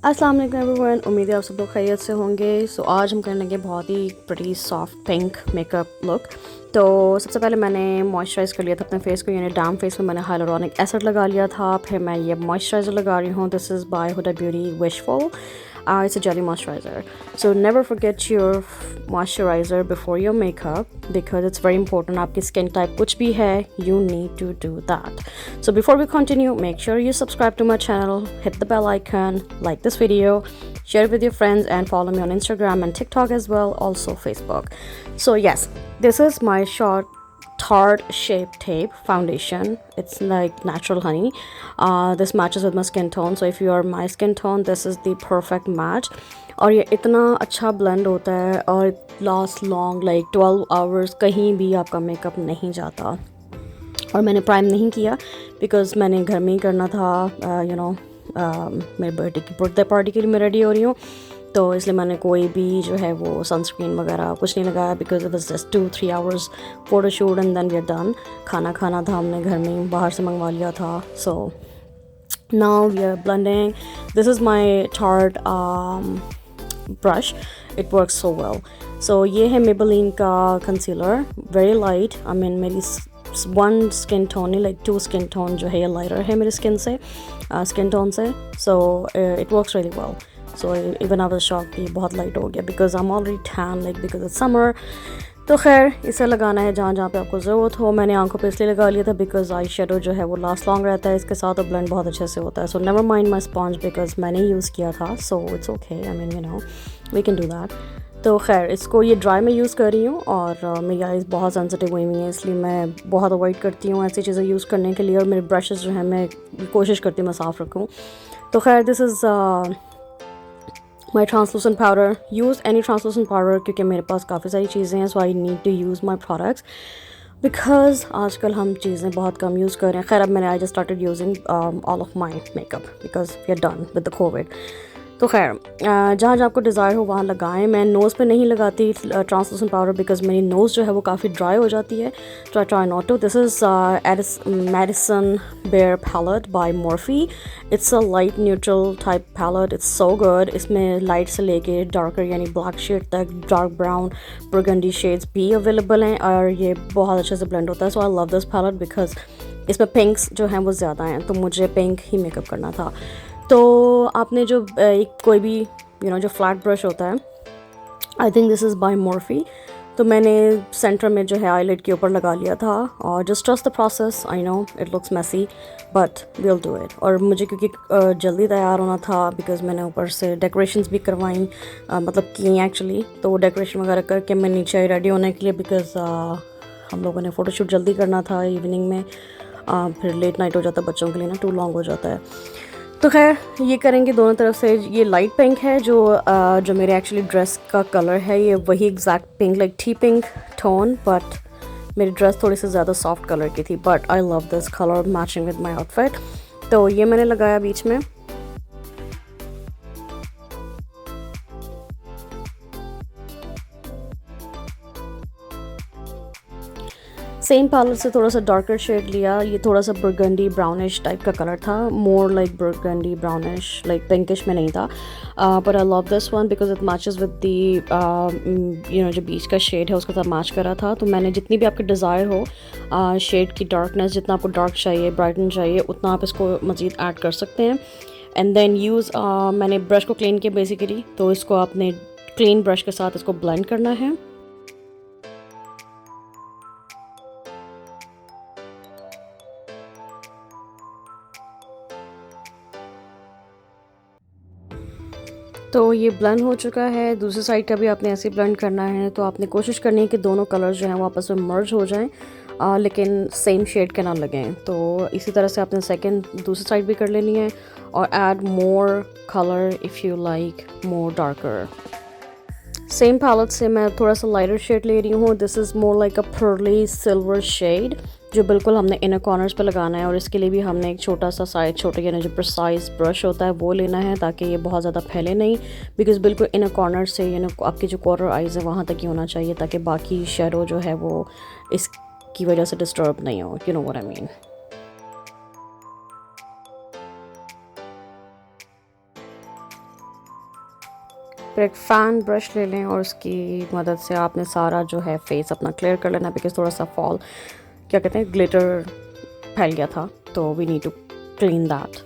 अस्सलाम वालेकुम एवरीवन, उम्मीद है आप सब लोग खैरियत से होंगे। सो आज हम करने लगे बहुत ही pretty soft pink makeup look. तो सबसे पहले मैंने मॉइस्चराइज़ कर लिया था अपने फेस को, यानी डैम फेस में मैंने हाइलुरोनिक एसिड लगा लिया था। फिर मैं ये मॉइस्चराइज़र लगा रही हूँ, this is by Huda Beauty wishful. It's a jelly moisturizer. So never forget your moisturizer before your makeup because it's very important. आपकी skin type कुछ भी है, you need to do that. So before we continue, make sure you subscribe to my channel, hit the bell icon, like this video, share it with your friends, and follow me on Instagram and TikTok as well, also Facebook. So yes, this is my short tart shape tape foundation. It's like natural honey. This matches with my skin tone, so if you are my skin tone, this is the perfect match. और ये इतना अच्छा blend होता है और last long like 12 hours, कहीं भी आपका मेकअप नहीं जाता। और मैंने प्राइम नहीं किया बिकॉज मैंने घर में ही करना था। मेरे बर्थडे पार्टी के लिए मैं रेडी हो रही हूँ, तो इसलिए मैंने कोई भी जो है वो सनस्क्रीन वगैरह कुछ नहीं लगाया because it was just 2-3 hours photo shoot and then we are done. खाना खाना था हमने घर में ही, बाहर से मंगवा लिया था। So now we are blending. This is my Tarte brush, it works so well. So ये है मेबेलिन का concealer, very light. I mean मेरी वन स्किन टोन नहीं, लाइक 2 स्किन टोन जो है ये लाइटर है मेरी स्किन टोन से। So it works really well. So even I was shocked कि बहुत लाइट हो गया because I am already tan like because it's summer. तो खैर इसे लगाना है जहाँ जहाँ पे आपको ज़रूरत हो। मैंने आंखों पे इसलिए लगा लिया था बिकॉज आई शेडो जो है वो लास्ट लॉन्ग रहता है इसके साथ और ब्लेंड बहुत अच्छे से होता है। So never mind my sponge because मैंने यूज़ किया था, so it's okay. I mean we can do that. तो खैर इसको ये ड्राई में यूज़ कर रही हूँ और मेरी आइज़ बहुत सेंसिटिव हुई हुई हैं, इसलिए मैं बहुत अवॉइड करती हूँ ऐसी चीज़ें यूज़ करने के लिए। और मेरे ब्रशेज़ जो हैं मैं कोशिश करती हूँ मैं साफ़ रखूँ। तो खैर this is my translucent powder. Use any translucent powder क्योंकि मेरे पास काफ़ी सारी चीज़ें हैं, so I need to use my products because आजकल हम चीज़ें बहुत कम यूज़ कर रहे हैं। खैर अब मैंने I just started using all of my makeup because we are done with the Covid. तो खैर जहाँ जहाँ आपको डिज़ायर हो वहाँ लगाएं। मैं नोज़ पे नहीं लगाती ट्रांसलूसेंट पाउडर बिकॉज मेरी नोज़ जो है वो काफ़ी ड्राई हो जाती है, तो I try not to. This is Madison bare palette by Morphe. It's a light neutral type palette, it's so good. इसमें लाइट से लेके डार्कर यानी ब्लैक शेड तक, डार्क ब्राउन, बर्गंडी शेड्स भी अवेलेबल हैं और ये बहुत अच्छे से ब्लेंड होता है। So I love this palette because इसमें पिंक्स जो हैं वो ज़्यादा हैं, तो मुझे पिंक ही मेकअप करना था। तो आपने जो एक कोई भी जो फ्लैट ब्रश होता है, I think this is bye Morphy, तो मैंने सेंटर में जो है आईलिड के ऊपर लगा लिया था और just trust the process. I know it looks messy but will do it. और मुझे क्योंकि जल्दी तैयार होना था बिकॉज मैंने ऊपर से डेकोरेशंस भी करवाई, मतलब की एक्चुअली। तो डेकोरेशन वगैरह करके मैं नीचे आई रेडी होने के लिए बिकॉज हम लोगों ने फ़ोटोशूट जल्दी करना था इवनिंग में। फिर लेट नाइट हो जाता है बच्चों के लिए ना, टू लॉन्ग हो जाता है। तो खैर ये करेंगे दोनों तरफ से। ये लाइट पिंक है जो मेरे एक्चुअली ड्रेस का कलर है, ये वही exact pink like T pink tone, but मेरी ड्रेस थोड़ी सी ज़्यादा सॉफ्ट कलर की थी। But I love this colour matching with my outfit. तो ये मैंने लगाया बीच में। सेम पैलेट से थोड़ा सा डार्कर शेड लिया। ये थोड़ा सा बर्गंडी ब्राउनिश टाइप का कलर था, more like burgundy brownish, like pinkish में नहीं था। But I love this one because it matches with the जो बीच का शेड है उसके साथ मैच करा था। तो मैंने जितनी भी आपकी डिज़ायर हो शेड की डार्कनेस, जितना आपको डार्क चाहिए, ब्राइटन चाहिए, उतना आप इसको मज़ीद ऐड कर सकते हैं। एंड देन यूज़ मैंने ब्रश को क्लीन किया बेसिकली, तो इसको आपने क्लीन ब्रश के साथ इसको ब्लेंड करना है। तो ये ब्लेंड हो चुका है। दूसरी साइड का भी आपने ऐसे ब्लेंड करना है। तो आपने कोशिश करनी है कि दोनों कलर्स जो हैं वो आपस में मर्ज हो जाएं, लेकिन सेम शेड के ना लगें। तो इसी तरह से आपने दूसरी साइड भी कर लेनी है और add more colour if you like more darker. Same palette से मैं थोड़ा सा लाइटर शेड ले रही हूँ। This is more like a pearly silver shade जो बिल्कुल हमने इनर कॉर्नर्स पे लगाना है। और इसके लिए भी हमने एक छोटा सा छोटे यानी जो प्रिसाइज ब्रश होता है वो लेना है ताकि ये बहुत ज़्यादा फैले नहीं, बिकॉज बिल्कुल इनर कॉर्नर से आपकी जो कॉर्नर आइज़ है वहाँ तक ही होना चाहिए ताकि बाकी शेडो जो है वो इसकी वजह से डिस्टर्ब नहीं हो। You know what I mean. फिर एक फ़ैन ब्रश ले लें और उसकी मदद से आपने सारा जो है फेस अपना क्लियर कर लेना, बिकॉज थोड़ा सा फॉल क्या कहते हैं ग्लिटर फैल गया था, तो we need to clean that.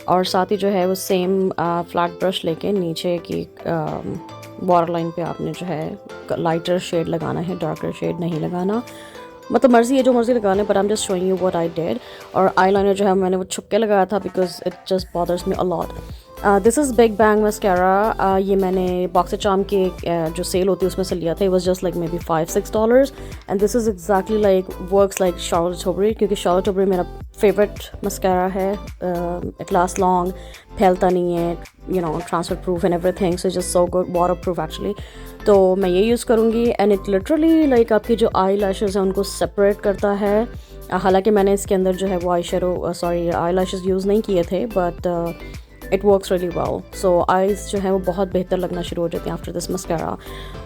और साथ ही जो है वो सेम फ्लैट ब्रश लेके नीचे की बॉर्डर लाइन पे आपने जो है लाइटर शेड लगाना है, डार्कर शेड नहीं लगाना, मतलब मर्ज़ी है जो मर्ज़ी लगा लें, but I am just showing you what I did. और आईलाइनर जो है मैंने वो छुप के लगाया था because it just bothers me a lot. This is big bang mascara. ये मैंने बॉक्स चाम के जो सेल होती है उसमें से लिया था। It was just like may be $5-6 and this is exactly like works like Charlotte tilbury, क्योंकि शार्लोट tilbury मेरा फेवरेट मस्कारा है। इट लास्ट लॉन्ग, फैलता नहीं है, you know, transfer proof and everything, so just so good, water proof actually. तो मैं ये use करूँगी एंड इट लिटरली लाइक आपकी जो आई लैशेज़ हैं उनको सेपरेट करता है। हालांकि मैंने इसके अंदर जो है वो आई लैशेज़ यूज़ नहीं किए थे, but it works really well. So eyes जो है वो बहुत बेहतर लगना शुरू हो जाती हैं आफ्टर दिस मस्कारा।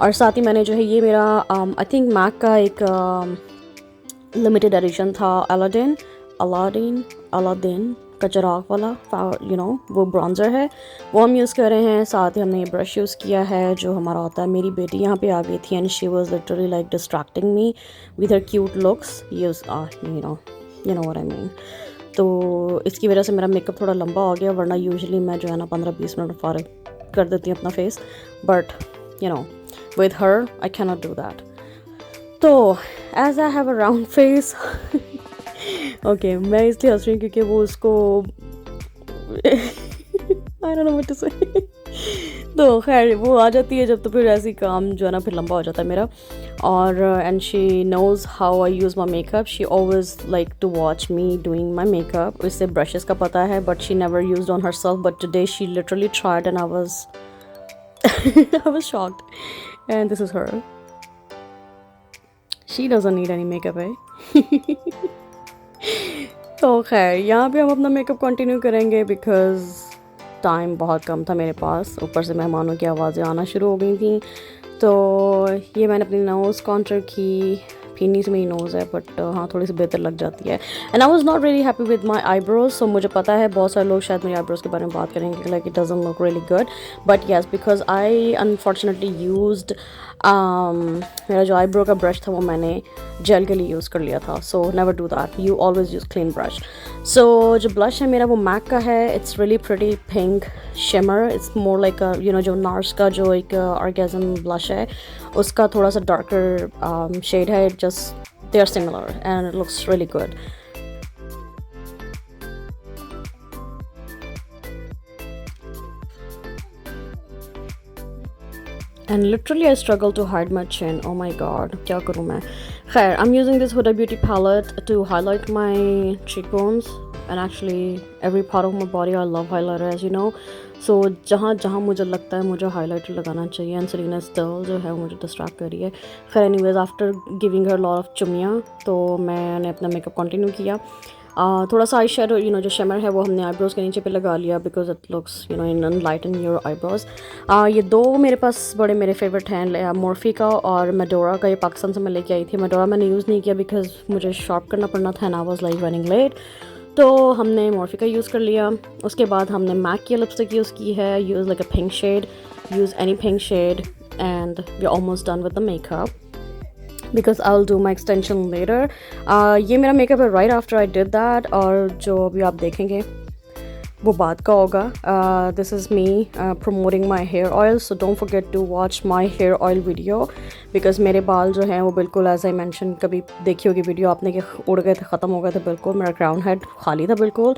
और साथ ही मैंने जो है ये मेरा आई थिंक मैक का एक लिमिटेड एडिशन था, अलादीन का चिराग वाला, यू नो, वो ब्रॉन्ज़र है, वो हम यूज़ कर रहे हैं। साथ ही हमने ये ब्रश यूज़ किया है जो हमारा होता है। मेरी बेटी यहाँ पे आ गई थी and she was literally like distracting me with her cute looks, you know what I mean. तो इसकी वजह से मेरा मेकअप थोड़ा लंबा हो गया, वरना यूजुअली मैं जो है ना 15-20 मिनट फारग कर देती हूँ अपना face, but you know with her I can not do that. तो as I have a round face okay, मैं इसलिए हंस रही हूँ क्योंकि वो उसको I don't know what to say. तो खैर वो आ जाती है जब, तो फिर ऐसे ही काम जो है ना फिर लंबा हो जाता है मेरा। और and she knows how I use my makeup, she always like to watch me doing my makeup. इससे ब्रशेस का पता है but she never used on herself, but today she literally tried and I was shocked. And this is her. She doesn't need any makeup, eh? तो खैर यहाँ पे हम अपना मेकअप कंटिन्यू करेंगे बिकॉज़ टाइम बहुत कम था मेरे पास, ऊपर से मेहमानों की आवाज़ें आना शुरू हो गई थी। तो ये मैंने अपनी नोज़ कॉन्टर की, पीनी से मेरी नोज़ है बट हाँ थोड़ी सी बेहतर लग जाती है। And I was not really happy with my eyebrows, so मुझे पता है बहुत सारे लोग शायद मेरी आईब्रोज के बारे में बात करेंगे like it doesn't look really good, but yes because I unfortunately used मेरा जो आईब्रो का ब्रश था वो मैंने जेल के लिए यूज़ कर लिया था। So never do that, you always use clean brush. So जो ब्लश है मेरा वो मैक का है, it's really pretty pink shimmer, it's more like you know जो नार्स का जो एक ऑर्गेज़म ब्लश है उसका थोड़ा सा डार्कर शेड है। It just they are similar and it looks really good. And literally I struggle to hide my chin. Oh my god, क्या करूँ मैं? खैर, I'm using this Huda Beauty palette to highlight my cheekbones and actually every part of my body. I love highlighter as you know. So जहाँ जहाँ मुझे लगता है मुझे highlighter लगाना चाहिए and Selena still जो है मुझे distract कर रही है। खैर anyways after giving her a lot of चुमियाँ तो मैंने अपना makeup continue किया। थोड़ा सा आई शेडो यू नो जो शिमर है वो हमने आईब्रोज़ के नीचे पे लगा लिया because it looks you know in lighten your eyebrows. ये दो मेरे पास बड़े मेरे फेवरेट हैं, मोर्फी का और मेडोरा का। ये पाकिस्तान से मैं लेके आई थी। मेडोरा मैंने यूज़ नहीं किया बिकॉज मुझे शॉप करना पड़ना था and I was like running late, तो हमने मोर्फी का यूज़ कर लिया। उसके बाद हमने मैक की लिपस्टिक यूज़ की है, use like a pink shade, use any pink shade and we are almost done with the makeup because I'll do my extension later. ये मेरा मेकअप है right after I did that, और जो अभी आप देखेंगे वो बाद का होगा। This is me promoting my hair oil, so don't forget to watch my hair oil video because मेरे बाल जो हैं वो बिल्कुल as I mentioned, कभी देखी होगी वीडियो आपने कि उड़ गए थे, ख़त्म हो गए थे बिल्कुल, मेरा क्राउन हेड खाली था बिल्कुल।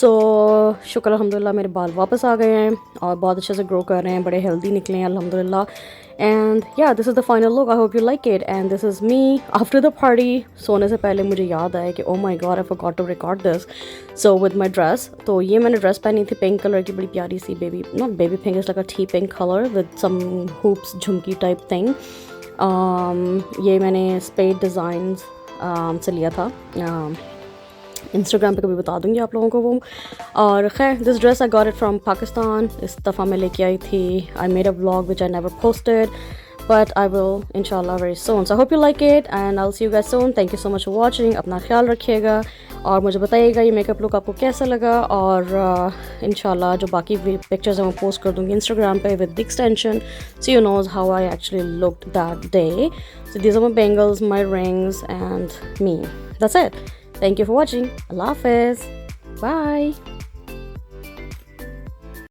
सो शुक्र अल्हम्दुलिल्लाह मेरे बाल वापस आ गए हैं और बहुत अच्छे से ग्रो कर रहे हैं, बड़े हेल्दी निकले हैं अल्हम्दुलिल्लाह। And yeah, this is the final look. I hope you like it. And this is me after the party. सोने से पहले मुझे याद आया कि oh my god, I forgot to record this. So with my dress, तो ये मैंने ड्रेस पहनी थी पिंक कलर की, बड़ी प्यारी सी not baby pink, it's like a tea pink color with some hoops, Jhumki type thing. ये मैंने स्पेड डिज़ाइंस से लिया था। इंस्टाग्राम पे कभी बता दूंगी आप लोगों को वो। और खैर this dress I got it from Pakistan. इस दफ़ा मैं लेके आई थी। I made a vlog which I never posted but I will inshallah very soon. So I hope you like it and I'll see you guys soon. Thank you so much for watching. अपना ख्याल रखिएगा और मुझे बताइएगा ये makeup look आपको कैसा लगा, और इंशाल्लाह जो बाकी पिक्चर्स हैं वो पोस्ट कर दूँगी इंस्टाग्राम पे with the extension, so you knows how I actually looked that day. So these are my bangles, my rings and me. That's it. Thank you for watching. Allah Hafiz. Bye.